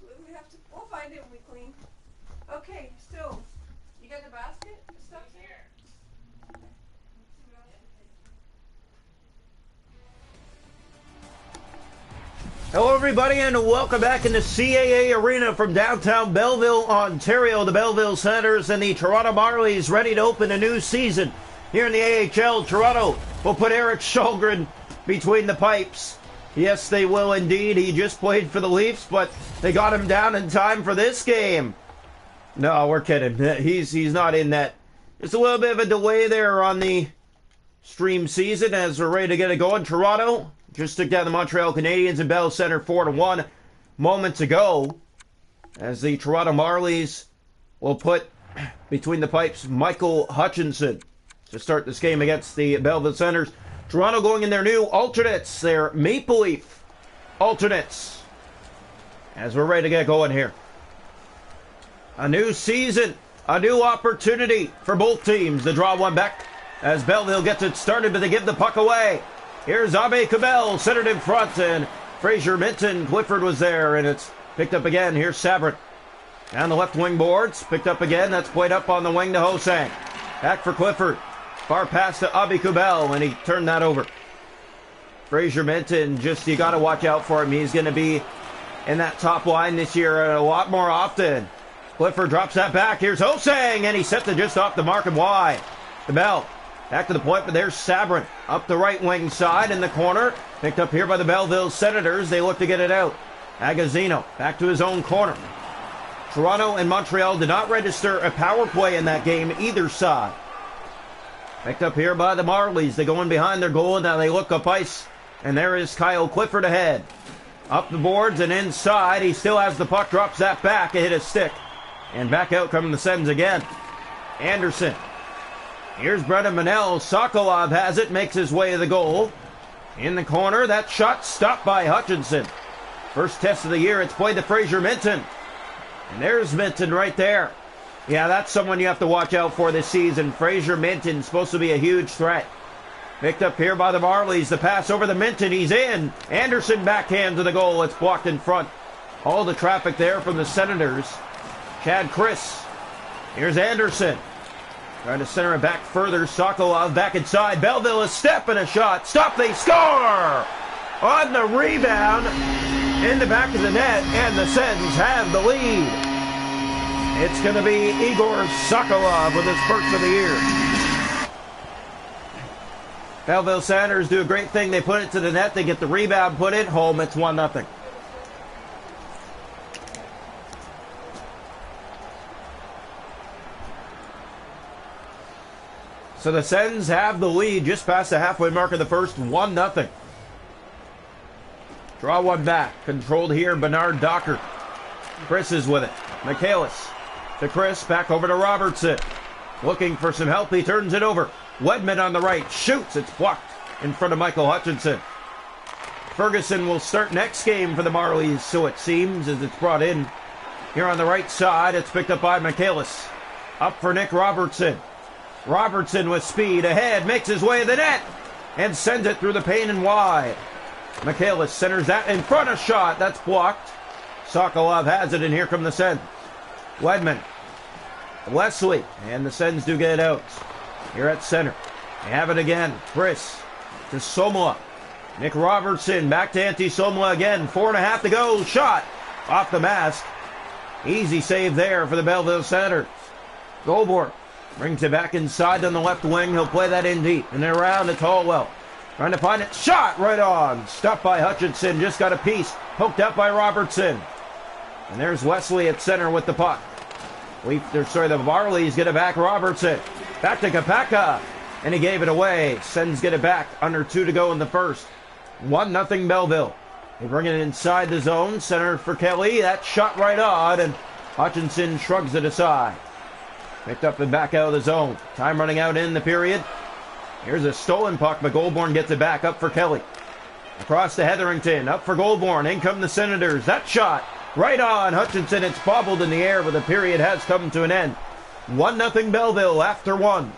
We have to. We'll find it when we clean. Okay, still. You got the basket? Stuff here. Hello, everybody, and welcome back in the CAA Arena from downtown Belleville, Ontario. The Belleville Senators and the Toronto Marlies ready to open a new season here in the AHL. Toronto will put Eric Sjögren between the pipes. Yes, they will indeed. He just played for the Leafs, but they got him down in time for this game. No, we're kidding. He's not in that. Just a little bit of a delay there on the stream season as we're ready to get it going. Toronto just took down the Montreal Canadiens in Bell Center 4-1 moments ago, as the Toronto Marlies will put between the pipes Michael Hutchinson to start this game against the Belleville Senators. Toronto going in their new alternates, their Maple Leaf alternates, as we're ready to get going here. A new season, a new opportunity for both teams to draw one back as Belleville gets it started, but they give the puck away. Here's Abe Kubel, centered in front, and Fraser Minton. Clifford was there, and it's picked up again. Here's Sabrin. Down the left wing boards, picked up again. That's played up on the wing to Hosang. Back for Clifford. Far pass to Abe Kubel, and he turned that over. Fraser Minton, you got to watch out for him. He's going to be in that top line this year a lot more often. Clifford drops that back. Here's Hosang, and he sets it just off the mark and wide. The bell. Back to the point, but there's Sabrin up the right wing side in the corner. Picked up here by the Belleville Senators. They look to get it out. Agazzino back to his own corner. Toronto and Montreal did not register a power play in that game, either side. Picked up here by the Marlies. They go in behind their goal, and now they look up ice. And there is Kyle Clifford ahead. Up the boards and inside. He still has the puck, drops that back. It hit his stick. And back out come the Sens again. Anderson. Here's Brendan Manel. Sokolov has it, makes his way to the goal. In the corner, that shot stopped by Hutchinson. First test of the year, it's played to Fraser Minton. And there's Minton right there. Yeah, that's someone you have to watch out for this season. Fraser Minton, supposed to be a huge threat. Picked up here by the Marlies. The pass over to Minton, he's in. Anderson backhand to the goal, it's blocked in front. All the traffic there from the Senators. Chad Chris. Here's Anderson. Trying to center it back further. Sokolov back inside. Belleville, a step and a shot. Stop, they score! On the rebound. In the back of the net. And the Sens have the lead. It's going to be Igor Sokolov with his first of the year. Belleville Senators do a great thing. They put it to the net. They get the rebound put in. Home, it's 1-0. So the Sens have the lead just past the halfway mark of the first, 1-0. Draw one back. Controlled here, Bernard Docker. Chris is with it. Michaelis to Chris, back over to Robertson. Looking for some help, he turns it over. Wedman on the right, shoots, it's blocked in front of Michael Hutchinson. Ferguson will start next game for the Marlies, so it seems, as it's brought in. Here on the right side, it's picked up by Michaelis. Up for Nick Robertson. Robertson with speed ahead, makes his way to the net, and sends it through the pane and wide. Michaelis centers that in front, a shot, that's blocked. Sokolov has it, and here come the Sens. Wedman, Wesley, and the Sens do get it out. Here at center, they have it again. Chris to Somola. Nick Robertson back to Antti Somola again. 4.5 to go, shot off the mask. Easy save there for the Belleville Senators. Goldborg brings it back inside on the left wing. He'll play that in deep. And around to Tolwell. Trying to find it. Shot right on. Stopped by Hutchinson. Just got a piece. Poked out by Robertson. And there's Wesley at center with the puck. The Marlies get it back. Robertson. Back to Kapaka. And he gave it away. Sens get it back. Under 2 to go in the first. 1-0 Belleville. They bring it inside the zone. Center for Kelly. That shot right on. And Hutchinson shrugs it aside. Picked up and back out of the zone. Time running out in the period. Here's a stolen puck, but Goldborn gets it back up for Kelly. Across to Hetherington. Up for Goldborn. In come the Senators. That shot right on Hutchinson. It's bobbled in the air, but the period has come to an end. 1-0 Belleville after 1.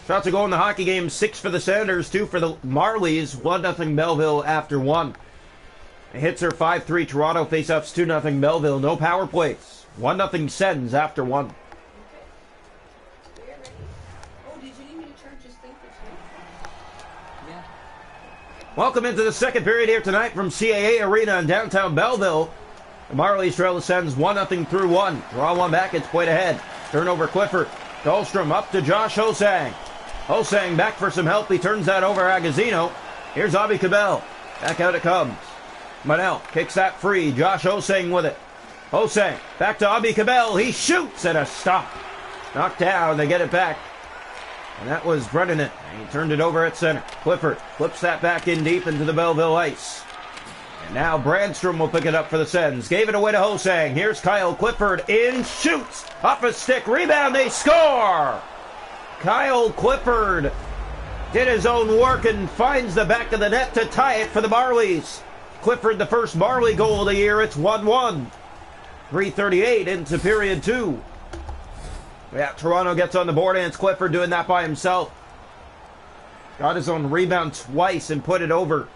Shots a goal in the hockey game, 6 for the Senators, 2 for the Marlies, 1-0 Belleville after 1. The hits are 5-3 Toronto, faceoffs 2-0 Belleville, no power plays. 1-0 Sens after 1. Okay. We are ready. Oh, did you need me to charge this thing for free? Yeah. Welcome into the second period here tonight from CAA Arena in downtown Belleville. The Marlies trail the Sens 1-0 through 1. Draw one back, it's played ahead. Turnover Clifford. Dahlstrom up to Josh Hosang. Hosang back for some help. He turns that over Agazino. Here's Avi Cabell. Back out it comes. Manel kicks that free. Josh Hosang with it. Hosang back to Avi Cabell. He shoots at a stop. Knocked down. They get it back. And that was Brennan. And he turned it over at center. Clifford flips that back in deep into the Belleville ice. And now Brandstrom will pick it up for the Sens. Gave it away to Hosang. Here's Kyle Clifford in. Shoots. Off a stick. Rebound. They score. Kyle Clifford did his own work and finds the back of the net to tie it for the Marlies. Clifford, the first Marley goal of the year. It's 1-1. 3:38 into period 2. Yeah, Toronto gets on the board, and it's Clifford doing that by himself. Got his own rebound twice and put it over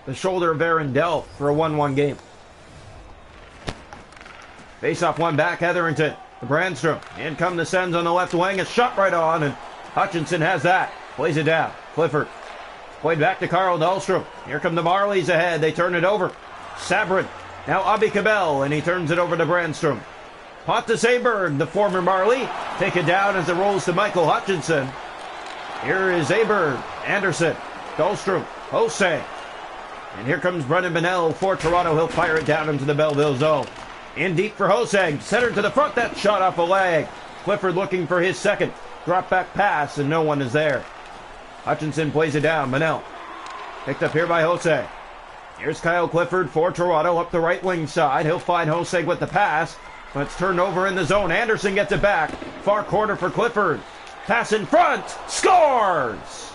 the shoulder of Aaron Dell for a 1-1 game. Face-off one back, Hetherington. The Brandstrom. In come the Sens on the left wing. A shot right on, and Hutchinson has that. Plays it down. Clifford. Played back to Carl Dahlstrom. Here come the Marlies ahead. They turn it over. Sabrin. Now Avi Cabell, and he turns it over to Brandstrom. Pontus Aberg, the former Marley. Take it down as it rolls to Michael Hutchinson. Here is Aberg. Anderson. Dahlstrom. Hosang. And here comes Brennan Bennell for Toronto. He'll fire it down into the Belleville zone. In deep for Hosang. Centered to the front. That shot off a leg. Clifford looking for his second. Drop back pass, and no one is there. Hutchinson plays it down. Bennell. Picked up here by Hosang. Here's Kyle Clifford for Toronto up the right wing side. He'll find Hosang with the pass. But it's turned over in the zone. Anderson gets it back. Far corner for Clifford. Pass in front. Scores!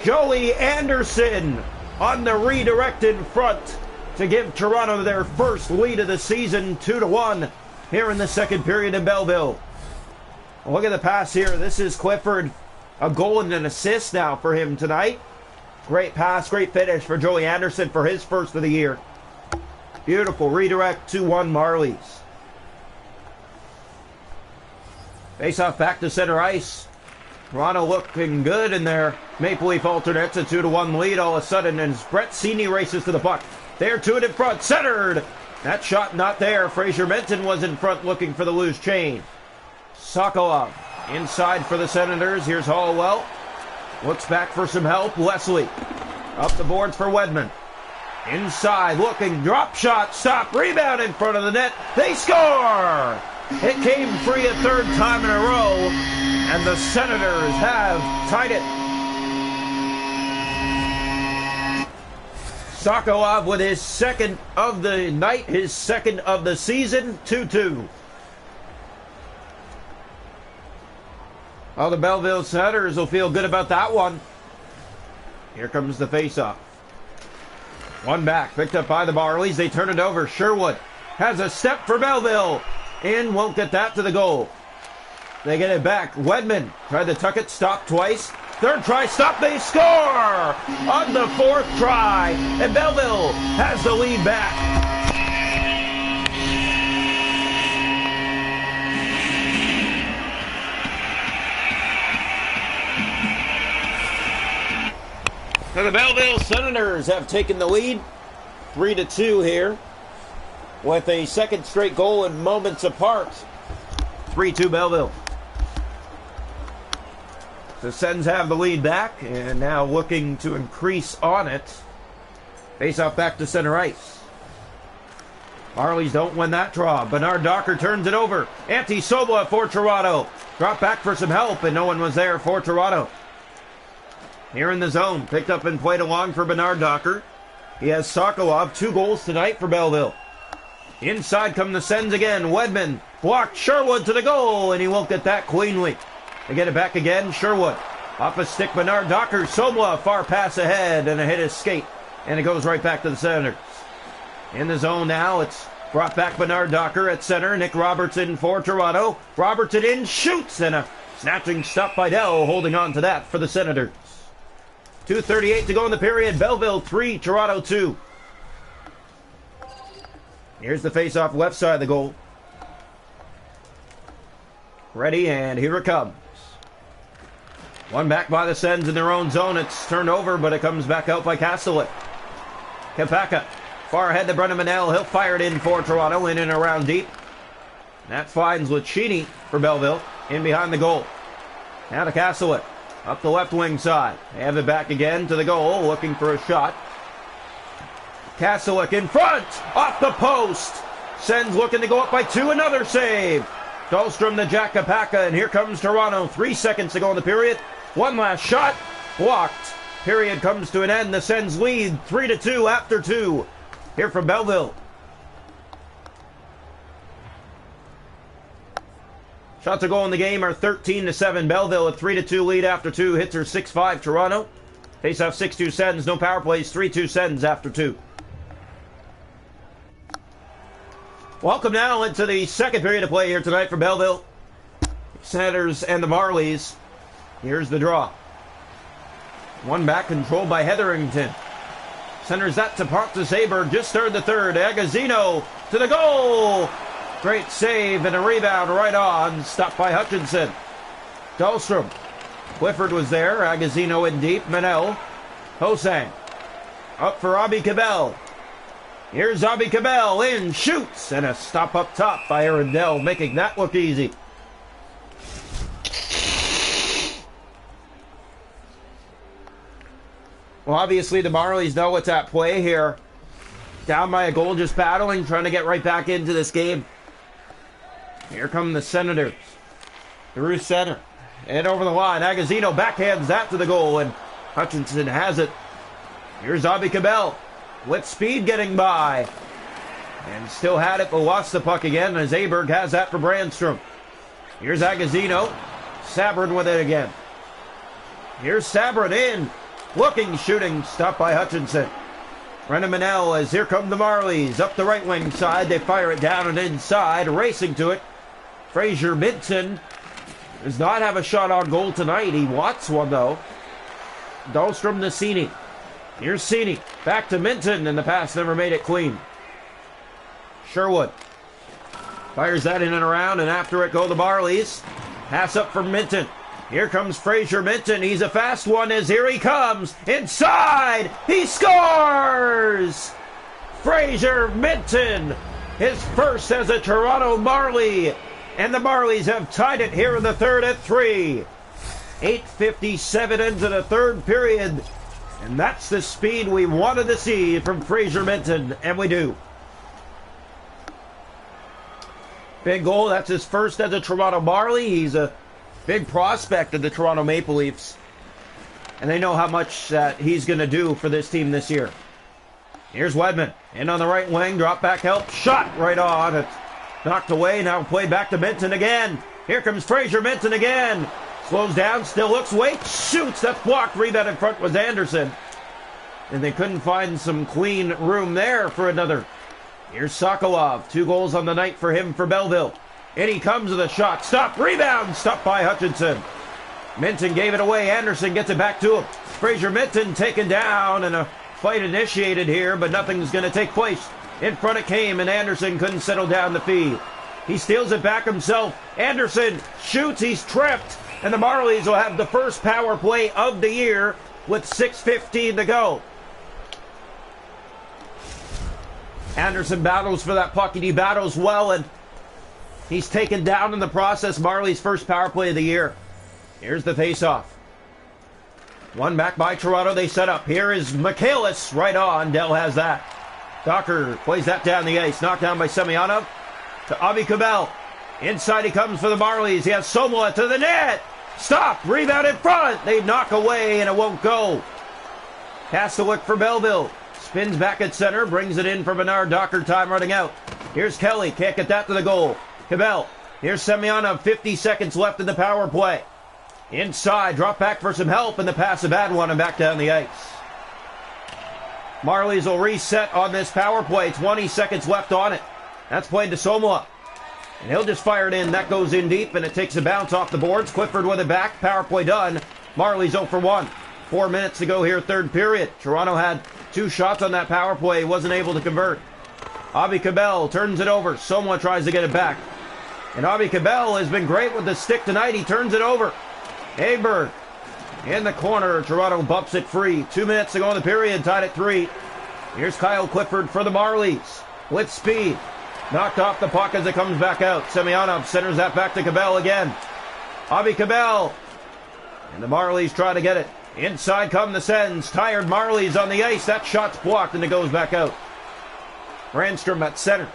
Joey Anderson on the redirect in front to give Toronto their first lead of the season, 2-1 here in the second period in Belleville. Look at the pass here. This is Clifford. A goal and an assist now for him tonight. Great pass, great finish for Joey Anderson for his first of the year. Beautiful redirect, 2-1 Marlies. Face-off back to center ice. Toronto looking good in their Maple Leaf alternates. A 2-1 lead all of a sudden, and Brett Sini races to the puck. They're two in front, centered. That shot not there. Fraser Minton was in front looking for the loose chain. Sokolov inside for the Senators. Here's Hallwell. Looks back for some help. Leslie up the boards for Wedman. Inside looking, drop shot, stop, rebound in front of the net. They score! It came free a third time in a row, and the Senators have tied it. Sokolov with his second of the night, his second of the season, 2-2. Well, the Belleville Senators will feel good about that one. Here comes the faceoff. One back, picked up by the Marlies. They turn it over. Sherwood has a step for Belleville. In, won't get that to the goal. They get it back. Wedman tried to tuck it, stopped twice. Third try, stop, they score! On the fourth try, and Belleville has the lead back. So the Belleville Senators have taken the lead, 3-2 here, with a second straight goal in moments apart. 3-2 Belleville. The Sens have the lead back, and now looking to increase on it. Face off back to center ice. Marlies don't win that draw. Bernard Docker turns it over. Antti Sobla for Toronto. Drop back for some help, and no one was there for Toronto. Here in the zone, picked up and played along for Bernard Docker. He has Sokolov, 2 goals tonight for Belleville. Inside come the Sens again. Wedman blocked Sherwood to the goal, and he won't get that cleanly. They get it back again. Sherwood off a stick. Bernard Docker. Sobla far pass ahead, and a hit his skate, and it goes right back to the Senators. In the zone now, it's brought back Bernard Docker at center. Nick Robertson for Toronto. Robertson in, shoots, and a Snatching stop by Dell, holding on to that for the Senators. 2:38 to go in the period. Belleville 3, Toronto 2. Here's the face-off left side of the goal. Ready, and here it comes. One back by the Sens in their own zone. It's turned over, but it comes back out by Castlewick. Kapaka, far ahead to Brendan Manel. He'll fire it in for Toronto, in and around deep. That finds Lucchini for Belleville, in behind the goal. Now to Castlewick, up the left wing side. They have it back again to the goal, looking for a shot. Castlewick in front, off the post. Sens looking to go up by 2, another save. Dahlstrom to Jack Kapaka, and here comes Toronto. 3 seconds to go in the period. One last shot, blocked. Period comes to an end. The Sens lead 3-2 after 2. Here from Belleville. Shots a goal in the game are 13-7. Belleville a 3-2 lead after 2. Hits are 6-5 Toronto. Face off 6-2 Sens. No power plays. 3-2 Sens after 2. Welcome now into the second period of play here tonight for Belleville. Senators and the Marlies. Here's the draw. One back controlled by Hetherington. Centers that to Pontus Aberg. Just started the third. Agazino to the goal. Great save and a rebound right on. Stopped by Hutchinson. Dahlstrom. Clifford was there. Agazino in deep. Manel. Hosang. Up for Abi Cabell. Here's Abi Cabell in. Shoots. And a stop up top by Arundel, making that look easy. Well, obviously the Marlies know what's at play here. Down by a goal, just battling, trying to get right back into this game. Here come the Senators. Through center. And over the line. Agazino backhands that to the goal, and Hutchinson has it. Here's Abi Cabell. With speed getting by. And still had it, but lost the puck again, as Aberg has that for Brandstrom. Here's Agazino. Sabrin with it again. Here's Sabrin in. Looking, shooting, stopped by Hutchinson. Brendan Manel, as here come the Marlies. Up the right wing side, they fire it down and inside. Racing to it. Fraser Minton does not have a shot on goal tonight. He wants one, though. Dahlstrom to Cini. Here's Cini. Back to Minton, and the pass never made it clean. Sherwood fires that in and around, and after it go the Marlies. Pass up for Minton. Here comes Fraser Minton. He's a fast one, as here he comes. Inside! He scores! Fraser Minton, his first as a Toronto Marlie. And the Marlies have tied it here in the third at 3. 8:57 into the third period. And that's the speed we wanted to see from Fraser Minton, and we do. Big goal. That's his first as a Toronto Marlie. He's a big prospect of the Toronto Maple Leafs. And they know how much he's going to do for this team this year. Here's Wedman. In on the right wing. Drop back help. Shot right on. It's knocked away. Now play back to Minton again. Here comes Fraser Minton again. Slows down. Still looks. Waits. Shoots. That's blocked. Rebound in front was Anderson. And they couldn't find some clean room there for another. Here's Sokolov. 2 goals on the night for him for Belleville. In he comes with a shot. Stop. Rebound. Stopped by Hutchinson. Minton gave it away. Anderson gets it back to him. Fraser Minton taken down, and a fight initiated here, but nothing's going to take place. In front it came, and Anderson couldn't settle down the feed. He steals it back himself. Anderson shoots. He's tripped, and the Marlies will have the first power play of the year with 6:15 to go. Anderson battles for that puck, and he battles well, and he's taken down in the process. Marley's first power play of the year. Here's the face-off. One back by Toronto. They set up. Here is Michaelis right on. Dell has that. Docker plays that down the ice. Knocked down by Semyonov to Abi Cabell. Inside he comes for the Marlies. He has Somola to the net. Stop. Rebound in front. They knock away, and it won't go. Castlewick for Belleville. Spins back at center. Brings it in for Bernard. Docker time running out. Here's Kelly. Can't get that to the goal. Cabell. Here's Semyonov. 50 seconds left in the power play. Inside. Drop back for some help, and the pass a bad one, and back down the ice. Marlies will reset on this power play. 20 seconds left on it. That's played to Somola. And he'll just fire it in. That goes in deep, and it takes a bounce off the boards. Clifford with it back. Power play done. Marlies 0 for 1. 4 minutes to go here, third period. Toronto had 2 shots on that power play. Wasn't able to convert. Avi Cabell turns it over. Someone tries to get it back. And Avi Cabell has been great with the stick tonight. He turns it over. Aberg in the corner. Toronto bumps it free. 2 minutes to go in the period. Tied at 3. Here's Kyle Clifford for the Marlies. With speed. Knocked off the puck as it comes back out. Semyonov centers that back to Cabell again. Avi Cabell. And the Marlies try to get it. Inside come the Sens. Tired Marlies on the ice. That shot's blocked and it goes back out. Brandstrom at center.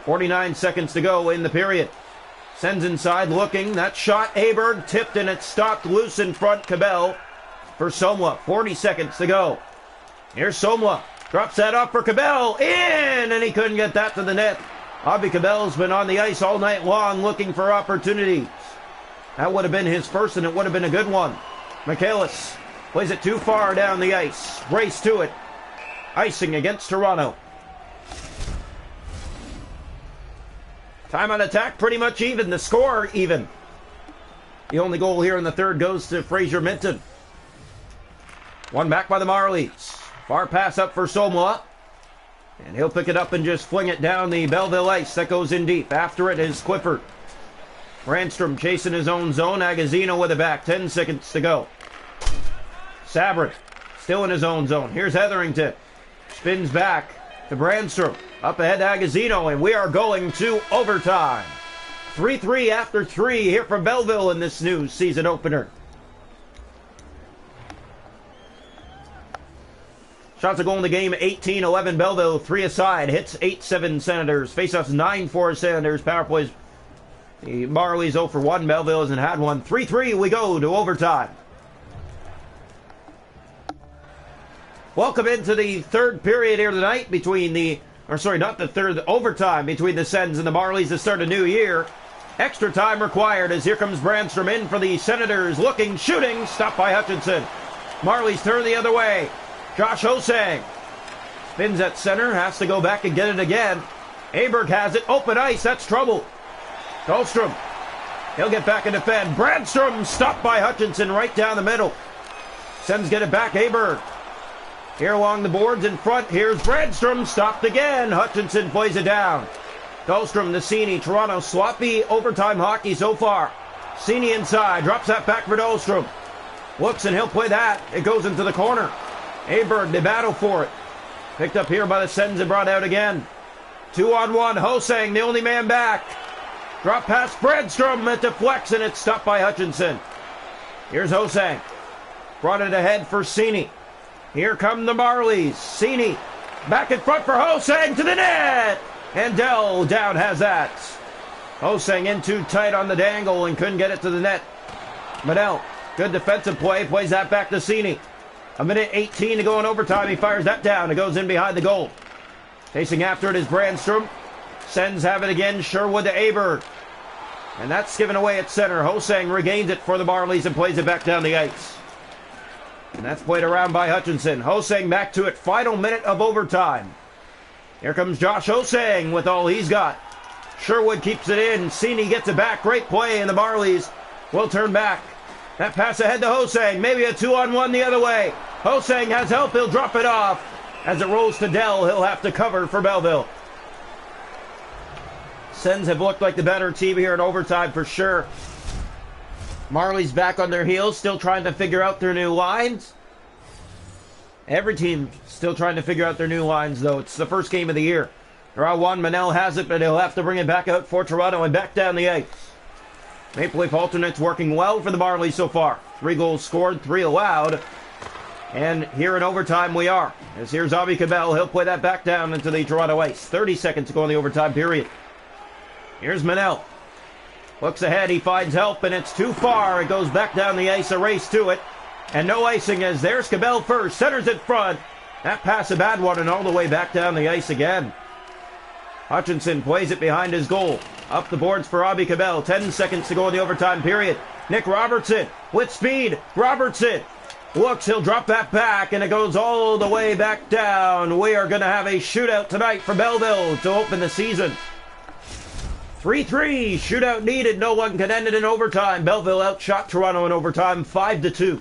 49 seconds to go in the period. Sens inside looking. That shot, Aberg tipped and it stopped loose in front. Cabell for Somwa. 40 seconds to go. Here's Somwa. Drops that off for Cabell. In! And he couldn't get that to the net. Avi Cabell's been on the ice all night long looking for opportunities. That would have been his first and it would have been a good one. Michaelis plays it too far down the ice. Race to it. Icing against Toronto. Time on attack pretty much even. The score even. The only goal here in the third goes to Fraser Minton. One back by the Marlies. Far pass up for Somwa. And he'll pick it up and just fling it down the Belleville ice. That goes in deep. After it is Clifford. Brandstrom chasing his own zone. Agazino with it back. 10 seconds to go. Sabrin still in his own zone. Here's Hetherington. Spins back to Brandstrom. Up ahead to Agazino. And we are going to overtime. 3-3 after 3 here from Belleville in this new season opener. Shots a goal in the game, 18-11 Belleville, 3 aside. Hits 8-7 Senators. Faceoffs 9-4 Senators. Power plays, the Marlies 0 for 1. Belleville hasn't had one. 3-3 we go to overtime. Welcome into the third period here tonight between the, not the third, overtime between the Sens and the Marlies to start a new year. Extra time required as here comes Brandstrom in for the Senators. Looking, shooting, stopped by Hutchinson. Marlies turn the other way. Josh Hosang spins at center, has to go back and get it again. Aberg has it, open ice, that's trouble. Dahlstrom, he'll get back and defend. Brandstrom stopped by Hutchinson right down the middle. Sens get it back, Aberg. Here along the boards in front, here's Brandstrom, stopped again. Hutchinson plays it down. Dahlstrom to Cini, Toronto sloppy overtime hockey so far. Cini inside, drops that back for Dahlstrom. Looks and he'll play that, it goes into the corner. Aberg, they battle for it. Picked up here by the Sens and brought out again. 2-on-1, Hosang, the only man back. Drop pass, Brandstrom, it deflects and it's stopped by Hutchinson. Here's Hosang. Brought it ahead for Cini. Here come the Marlies. Cini, back in front for Hosang to the net. And Dell down has that. Hosang in too tight on the dangle and couldn't get it to the net. Manel, good defensive play, plays that back to Cini. 1:18 to go in overtime. He fires that down. It goes in behind the goal. Chasing after it is Brandstrom. Sens have it again. Sherwood to Aberg. And that's given away at center. Hosang regains it for the Marlies and plays it back down the ice. And that's played around by Hutchinson. Hosang back to it. Final minute of overtime. Here comes Josh Hosang with all he's got. Sherwood keeps it in. Cini gets it back. Great play, and the Marlies will turn back. That pass ahead to Hosang. Maybe a 2-on-1 the other way. Hosang has help. He'll drop it off. As it rolls to Dell, he'll have to cover for Belleville. Sens have looked like the better team here in overtime for sure. Marlies back on their heels, still trying to figure out their new lines. Every team still trying to figure out their new lines, though. It's the first game of the year. Draw one, Manel has it, but he'll have to bring it back out for Toronto and back down the ice. Maple Leaf alternates working well for the Marlies so far. 3 goals scored, 3 allowed. And here in overtime we are. As here's Avi Cabell. He'll play that back down into the Toronto ice. 30 seconds to go in the overtime period. Here's Manel. Looks ahead. He finds help, and it's too far. It goes back down the ice. A race to it. And no icing as there's Cabell first. Centers it front. That pass a bad one and all the way back down the ice again. Hutchinson plays it behind his goal. Up the boards for Avi Cabell. 10 seconds to go in the overtime period. Nick Robertson with speed. Robertson looks, he'll drop that back, and it goes all the way back down. We are going to have a shootout tonight for Belleville to open the season. 3-3, shootout needed. No one can end it in overtime. Belleville outshot Toronto in overtime 5-2.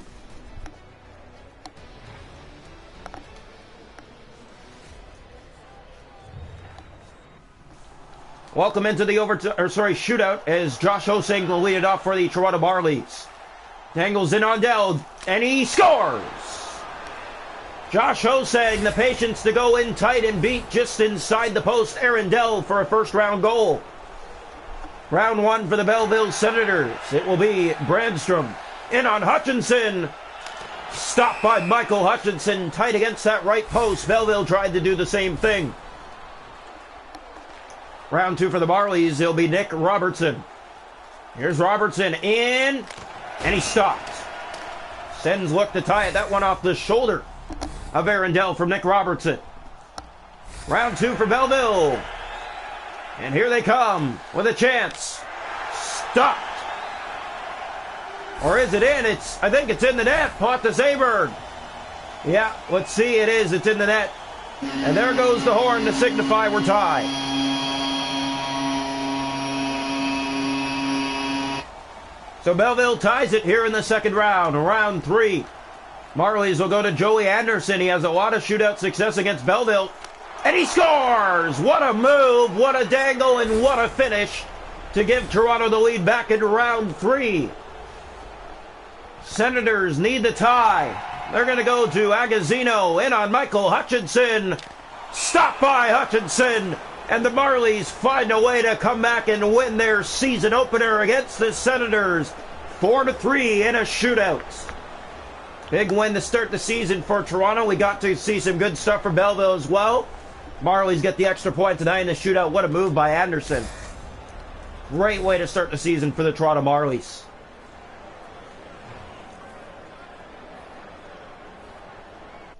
Welcome into the shootout as Josh Osing will lead it off for the Toronto Marlies. Dangles in on Dell, and he scores! Josh Osang, the patience to go in tight and beat just inside the post Aaron Dell for a first-round goal. Round one for the Belleville Senators. It will be Brandstrom. In on Hutchinson. Stopped by Michael Hutchinson, tight against that right post. Belleville tried to do the same thing. Round two for the Marlies. It'll be Nick Robertson. Here's Robertson in, and he stopped. Sens look to tie it. That one off the shoulder of Arundel from Nick Robertson. Round two for Belleville. And here they come with a chance. Stopped. Or is it in? I think it's in the net. Pontus Aberg. Yeah, let's see. It is. It's in the net. And there goes the horn to signify we're tied. So Belleville ties it here in the second round. Round three. Marlies will go to Joey Anderson. He has a lot of shootout success against Belleville. And he scores! What a move, what a dangle, and what a finish to give Toronto the lead back in round three. Senators need the tie. They're going to go to Agazzino. In on Michael Hutchinson. Stopped by Hutchinson. And the Marlies find a way to come back and win their season opener against the Senators. 4-3 in a shootout. Big win to start the season for Toronto. We got to see some good stuff for Belleville as well. Marlies get the extra point tonight in the shootout. What a move by Anderson. Great way to start the season for the Toronto Marlies.